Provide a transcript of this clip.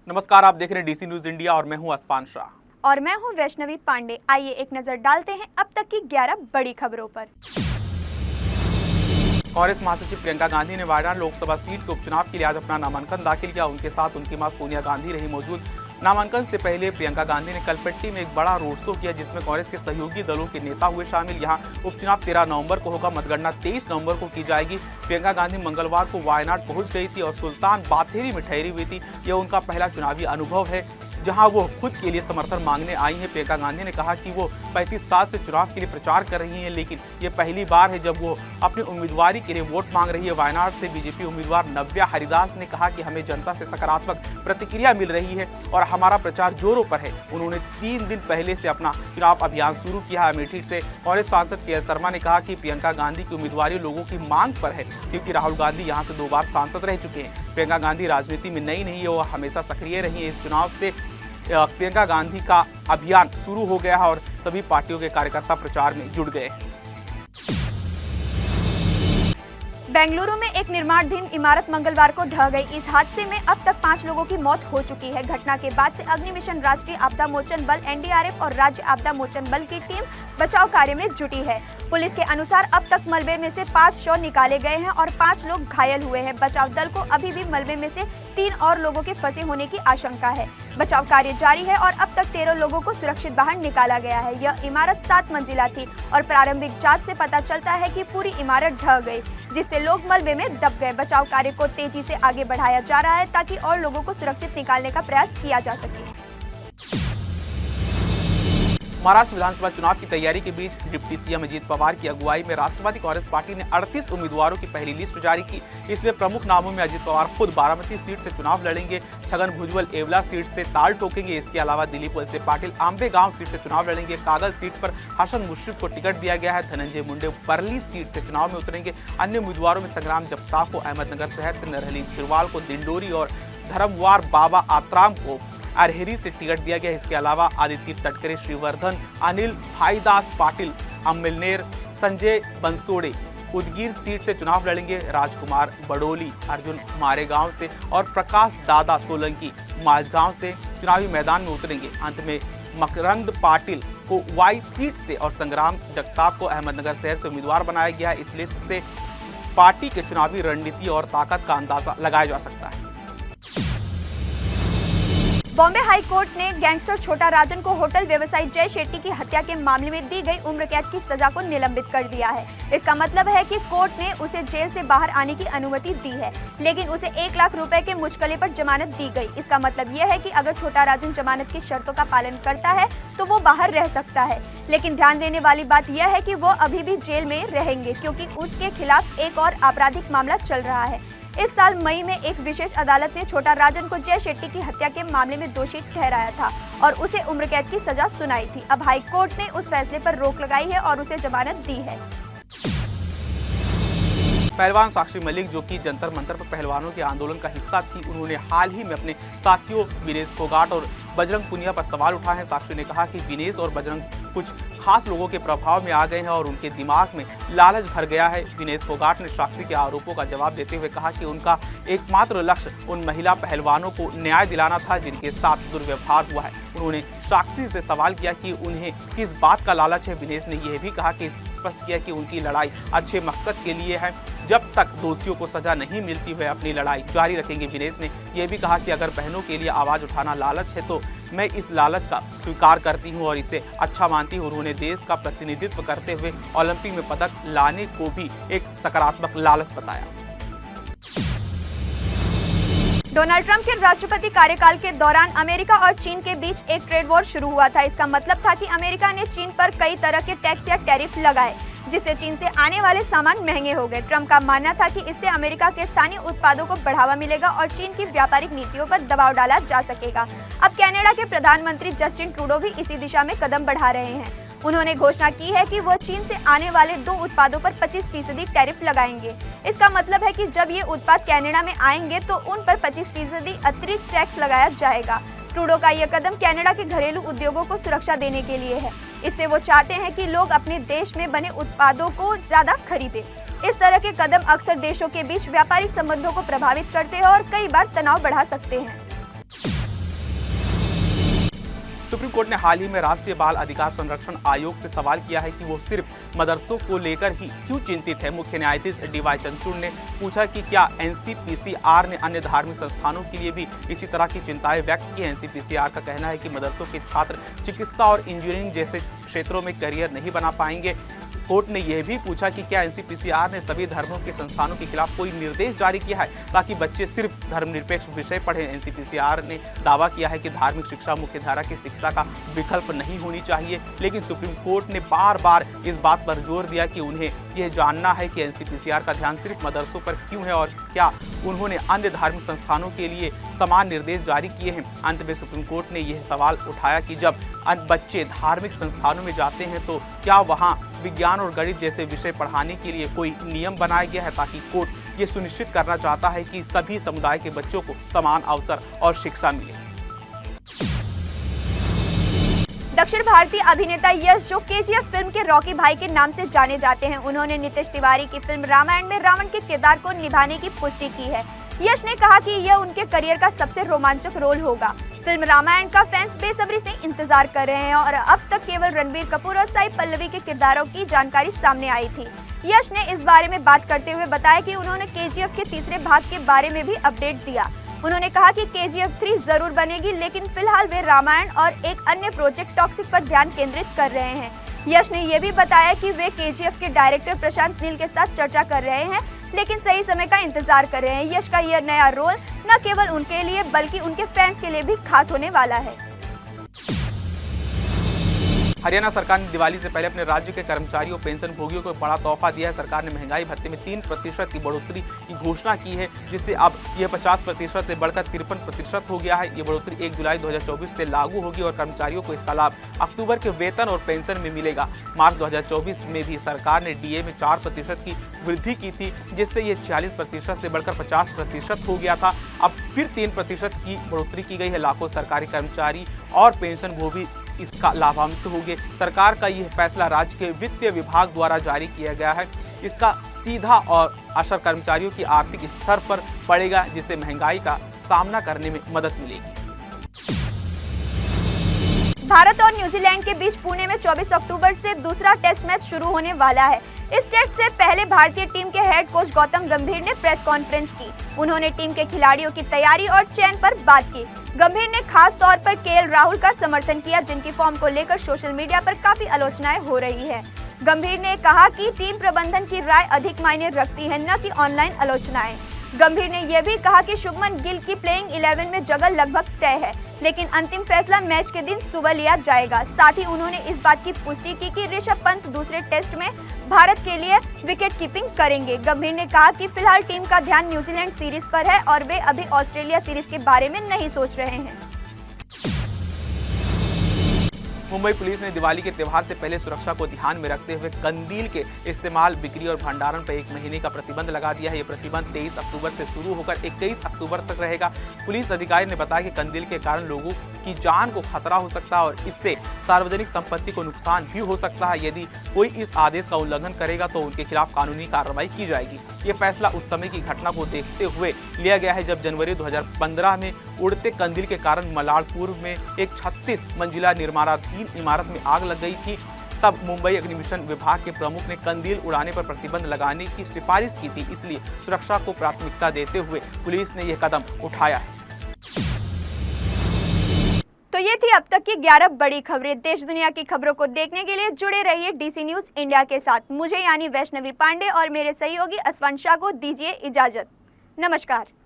नमस्कार, आप देख रहे हैं डीसी न्यूज इंडिया और मैं हूं असफान शाह और मैं हूं वैष्णवी पांडे। आइए एक नजर डालते हैं अब तक की 11 बड़ी खबरों पर। कांग्रेस महासचिव प्रियंका गांधी ने वायनाड लोकसभा सीट के उपचुनाव के लिए आज अपना नामांकन दाखिल किया। उनके साथ उनकी मां सोनिया गांधी रही मौजूद। नामांकन से पहले प्रियंका गांधी ने कलपेट्टी में एक बड़ा रोड शो किया, जिसमें कांग्रेस के सहयोगी दलों के नेता हुए शामिल। यहां उपचुनाव 13 नवंबर को होगा, मतगणना 23 नवंबर को की जाएगी। प्रियंका गांधी मंगलवार को वायनाड पहुंच गई थी और सुल्तान बाथेरी में ठहरी हुई थी। यह उनका पहला चुनावी अनुभव है जहां वो खुद के लिए समर्थन मांगने आई हैं। प्रियंका गांधी ने कहा कि वो 35 साल से चुनाव के लिए प्रचार कर रही हैं, लेकिन ये पहली बार है जब वो अपनी उम्मीदवारी के लिए वोट मांग रही है। वायनाड से बीजेपी उम्मीदवार नव्या हरिदास ने कहा कि हमें जनता से सकारात्मक प्रतिक्रिया मिल रही है और हमारा प्रचार जोरों पर है। उन्होंने 3 दिन पहले से अपना चुनाव अभियान शुरू किया है। अमेठी से कांग्रेस सांसद के शर्मा ने कहा कि प्रियंका गांधी की उम्मीदवारी लोगों की मांग पर है, क्योंकि राहुल गांधी यहाँ से 2 बार सांसद रह चुके हैं। प्रियंका गांधी राजनीति में नई नहीं है, वो हमेशा सक्रिय रही है। इस चुनाव से प्रियंका गांधी का अभियान शुरू हो गया है और सभी पार्टियों के कार्यकर्ता प्रचार में जुट गए हैं। बेंगलुरु में एक निर्माणाधीन इमारत मंगलवार को ढह गई। इस हादसे में अब तक 5 लोगों की मौत हो चुकी है। घटना के बाद से अग्निमिशन, राष्ट्रीय आपदा मोचन बल, एनडीआरएफ और राज्य आपदा मोचन बल की टीम बचाव कार्य में जुटी है। पुलिस के अनुसार अब तक मलबे में से 5 शव निकाले गए हैं और 5 लोग घायल हुए हैं। बचाव दल को अभी भी मलबे में से 3 और लोगों के फंसे होने की आशंका है। बचाव कार्य जारी है और अब तक 13 लोगों को सुरक्षित बाहर निकाला गया है। यह इमारत 7 मंजिला थी और प्रारंभिक जांच से पता चलता है कि पूरी इमारत ढह गई, जिससे लोग मलबे में दब गए। बचाव कार्य को तेजी से आगे बढ़ाया जा रहा है ताकि और लोगों को सुरक्षित निकालने का प्रयास किया जा सके। महाराष्ट्र विधानसभा चुनाव की तैयारी के बीच डिप्टी सीएम अजित पवार की अगुवाई में राष्ट्रवादी कांग्रेस पार्टी ने 38 उम्मीदवारों की पहली लिस्ट जारी की। इसमें प्रमुख नामों में अजित पवार खुद बारामती सीट से चुनाव लड़ेंगे, छगन भुजबल येवला सीट से ताल ठोकेंगे। इसके अलावा दिलीप वलसे पाटिल आंबेगांव सीट से चुनाव लड़ेंगे। कागल सीट पर हसन मुश्रीफ को टिकट दिया गया है। धनंजय मुंडे परली सीट से चुनाव में उतरेंगे। अन्य उम्मीदवारों में संग्राम जगताप को अहमदनगर शहर से, नरहली छिरवाल को दिंडोरी और धर्मवार बाबा आत्राम को अरहरी से टिकट दिया गया। इसके अलावा आदित्य तटकरे, श्रीवर्धन, अनिल भाईदास पाटिल अमलनेर, संजय बंसोड़े उदगीर सीट से चुनाव लड़ेंगे। राजकुमार बडोली अर्जुन मारेगांव से और प्रकाश दादा सोलंकी माझगांव से चुनावी मैदान में उतरेंगे। अंत में मकरंद पाटिल को वाई सीट से और संग्राम जगताप को अहमदनगर शहर से उम्मीदवार बनाया गया है। इस लिस्ट से पार्टी के चुनावी रणनीति और ताकत का अंदाजा लगाया जा सकता है। बॉम्बे हाई कोर्ट ने गैंगस्टर छोटा राजन को होटल व्यवसायी जय शेट्टी की हत्या के मामले में दी गई उम्र कैद की सजा को निलंबित कर दिया है। इसका मतलब है कि कोर्ट ने उसे जेल से बाहर आने की अनुमति दी है, लेकिन उसे 1 लाख रुपए के मुचकले पर जमानत दी गई। इसका मतलब यह है कि अगर छोटा राजन जमानत की शर्तों का पालन करता है तो वो बाहर रह सकता है। लेकिन ध्यान देने वाली बात यह है कि वो अभी भी जेल में रहेंगे, क्योंकि उसके खिलाफ एक और आपराधिक मामला चल रहा है। इस साल मई में एक विशेष अदालत ने छोटा राजन को जय शेट्टी की हत्या के मामले में दोषी ठहराया था और उसे उम्र कैद की सजा सुनाई थी। अब हाई कोर्ट ने उस फैसले पर रोक लगाई है और उसे जमानत दी है। पहलवान साक्षी मलिक, जो कि जंतर मंतर पर पहलवानों के आंदोलन का हिस्सा थी, उन्होंने हाल ही में अपने साथियों विनेश फोगाट और बजरंग पुनिया पर सवाल उठाए हैं। साक्षी ने कहा कि विनेश और बजरंग कुछ खास लोगों के प्रभाव में आ गए हैं और उनके दिमाग में लालच भर गया है। विनेश फोगाट ने साक्षी के आरोपों का जवाब देते हुए कहा कि उनका एकमात्र लक्ष्य उन महिला पहलवानों को न्याय दिलाना था जिनके साथ दुर्व्यवहार हुआ है। उन्होंने साक्षी से सवाल किया कि उन्हें किस बात का लालच है। विनेश ने यह भी कहा कि स्पष्ट किया कि उनकी लड़ाई अच्छे मकसद के लिए है। जब तक दोषियों को सजा नहीं मिलती वे अपनी लड़ाई जारी रखेंगे। विनेश ने यह भी कहा कि अगर बहनों के लिए आवाज उठाना लालच है तो मैं इस लालच का स्वीकार करती हूं और इसे अच्छा मानती हूं। उन्होंने देश का प्रतिनिधित्व करते हुए ओलंपिक में पदक लाने को भी एक सकारात्मक लालच बताया। डोनाल्ड ट्रंप के राष्ट्रपति कार्यकाल के दौरान अमेरिका और चीन के बीच एक ट्रेड वॉर शुरू हुआ था। इसका मतलब था कि अमेरिका ने चीन पर कई तरह के टैक्स या टैरिफ लगाए, जिससे चीन से आने वाले सामान महंगे हो गए। ट्रंप का मानना था कि इससे अमेरिका के स्थानीय उत्पादों को बढ़ावा मिलेगा और चीन की व्यापारिक नीतियों पर दबाव डाला जा सकेगा। अब कनाडा के प्रधानमंत्री जस्टिन ट्रूडो भी इसी दिशा में कदम बढ़ा रहे हैं। उन्होंने घोषणा की है कि वह चीन से आने वाले 2 उत्पादों पर 25% टैरिफ लगाएंगे। इसका मतलब है कि जब ये उत्पाद कनाडा में आएंगे तो उन पर 25% अतिरिक्त टैक्स लगाया जाएगा। ट्रूडो का यह कदम कनाडा के घरेलू उद्योगों को सुरक्षा देने के लिए है। इससे वो चाहते हैं कि लोग अपने देश में बने उत्पादों को ज्यादा खरीदें। इस तरह के कदम अक्सर देशों के बीच व्यापारिक संबंधों को प्रभावित करते हैं और कई बार तनाव बढ़ा सकते हैं। सुप्रीम कोर्ट ने हाल ही में राष्ट्रीय बाल अधिकार संरक्षण आयोग से सवाल किया है कि वो सिर्फ मदरसों को लेकर ही क्यों चिंतित है। मुख्य न्यायाधीश DY चंद्रचूड़ ने पूछा कि क्या NCPCR ने अन्य धार्मिक संस्थानों के लिए भी इसी तरह की चिंताएं व्यक्त की। NCPCR का कहना है कि मदरसों के छात्र चिकित्सा और इंजीनियरिंग जैसे क्षेत्रों में करियर नहीं बना पाएंगे। कोर्ट ने यह भी पूछा कि क्या NCPCR ने सभी धर्मों के संस्थानों के खिलाफ कोई निर्देश जारी किया है ताकि बच्चे सिर्फ धर्मनिरपेक्ष विषय पढ़ें। NCPCR ने दावा किया है कि धार्मिक शिक्षा मुख्यधारा की शिक्षा का विकल्प नहीं होनी चाहिए, लेकिन सुप्रीम कोर्ट ने बार बार इस बात पर जोर दिया कि उन्हें यह जानना है कि NCPCR का ध्यान सिर्फ मदरसों पर क्यों है और क्या उन्होंने अन्य धार्मिक संस्थानों के लिए समान निर्देश जारी किए हैं। अंत में सुप्रीम कोर्ट ने यह सवाल उठाया कि जब बच्चे धार्मिक संस्थानों में जाते हैं तो क्या वहां विज्ञान और गणित जैसे विषय पढ़ाने के लिए कोई नियम बनाया गया है, ताकि कोर्ट ये सुनिश्चित करना चाहता है कि सभी समुदाय के बच्चों को समान अवसर और शिक्षा मिले। दक्षिण भारतीय अभिनेता यश, जो KGF फिल्म के रॉकी भाई के नाम से जाने जाते हैं, उन्होंने नीतीश तिवारी की फिल्म रामायण में रावण के किरदार को निभाने की पुष्टि की है। यश ने कहा कि यह उनके करियर का सबसे रोमांचक रोल होगा। फिल्म रामायण का फैंस बेसब्री से इंतजार कर रहे हैं और अब तक केवल रणबीर कपूर और साई पल्लवी के किरदारों की जानकारी सामने आई थी। यश ने इस बारे में बात करते हुए बताया कि उन्होंने KGF के तीसरे भाग के बारे में भी अपडेट दिया। उन्होंने कहा कि KGF 3 जरूर बनेगी, लेकिन फिलहाल वे रामायण और एक अन्य प्रोजेक्ट टॉक्सिक पर ध्यान केंद्रित कर रहे हैं। यश ने यह भी बताया कि वे KGF के डायरेक्टर प्रशांत नील के साथ चर्चा कर रहे हैं, लेकिन सही समय का इंतजार कर रहे हैं। यश का यह नया रोल न केवल उनके लिए बल्कि उनके फैंस के लिए भी खास होने वाला है। हरियाणा सरकार ने दिवाली से पहले अपने राज्य के कर्मचारियों पेंशन भोगियों को बड़ा तोहफा दिया है। सरकार ने महंगाई भत्ते में 3% की बढ़ोतरी की घोषणा की है, जिससे अब यह 50% से बढ़कर 53% हो गया है। ये बढ़ोतरी 1 जुलाई 2024 से लागू होगी और कर्मचारियों को इसका लाभ अक्टूबर के वेतन और पेंशन में मिलेगा। मार्च 2024 में भी सरकार ने DA में 4% की वृद्धि की थी, जिससे ये 40% से बढ़कर 50% हो गया था। अब फिर 3% की बढ़ोतरी की गई है। लाखों सरकारी कर्मचारी और पेंशन भोगी इसका लाभान्वित होंगे। सरकार का यह फैसला राज्य के वित्तीय विभाग द्वारा जारी किया गया है। इसका सीधा और असर कर्मचारियों की आर्थिक स्तर पर पड़ेगा, जिससे महंगाई का सामना करने में मदद मिलेगी। भारत और न्यूजीलैंड के बीच पुणे में 24 अक्टूबर से दूसरा टेस्ट मैच शुरू होने वाला है। इस टेस्ट से पहले भारतीय टीम के हेड कोच गौतम गंभीर ने प्रेस कॉन्फ्रेंस की। उन्होंने टीम के खिलाड़ियों की तैयारी और चयन पर बात की। गंभीर ने खास तौर पर KL राहुल का समर्थन किया, जिनकी फॉर्म को लेकर सोशल मीडिया पर काफी आलोचनाएं हो रही है। गंभीर ने कहा कि टीम प्रबंधन की राय अधिक मायने रखती है, न कि ऑनलाइन आलोचनाएं। गंभीर ने यह भी कहा कि शुभमन गिल की प्लेइंग 11 में जगह लगभग तय है, लेकिन अंतिम फैसला मैच के दिन सुबह लिया जाएगा। साथ ही उन्होंने इस बात की पुष्टि की कि ऋषभ पंत दूसरे टेस्ट में भारत के लिए विकेट कीपिंग करेंगे। गंभीर ने कहा कि फिलहाल टीम का ध्यान न्यूजीलैंड सीरीज पर है और वे अभी ऑस्ट्रेलिया सीरीज के बारे में नहीं सोच रहे हैं। मुंबई पुलिस ने दिवाली के त्यौहार से पहले सुरक्षा को ध्यान में रखते हुए कंदील के इस्तेमाल, बिक्री और भंडारण पर 1 महीने का प्रतिबंध लगा दिया है। ये प्रतिबंध 23 अक्टूबर से शुरू होकर 21 अक्टूबर तक रहेगा। पुलिस अधिकारी ने बताया कि कंदील के कारण लोगों की जान को खतरा हो सकता है और इससे सार्वजनिक संपत्ति को नुकसान भी हो सकता है। यदि कोई इस आदेश का उल्लंघन करेगा तो उनके खिलाफ कानूनी कार्रवाई की जाएगी। ये फैसला उस समय की घटना को देखते हुए लिया गया है जब जनवरी 2015 में उड़ते कंदील के कारण मलाड़पुर में एक 36 मंजिला निर्माणाधीन इमारत में आग लग गई थी। तब मुंबई अग्निशमन विभाग के प्रमुख ने कंदील उड़ाने पर प्रतिबंध लगाने की सिफारिश की थी, इसलिए सुरक्षा को प्राथमिकता देते हुए पुलिस ने यह कदम उठाया है। तो ये थी अब तक की 11 बड़ी खबरें। देश दुनिया की खबरों को देखने के लिए जुड़े रहिए DC न्यूज इंडिया के साथ। मुझे यानी वैष्णवी पांडे और मेरे सहयोगी असवान शाह को दीजिए इजाजत। नमस्कार।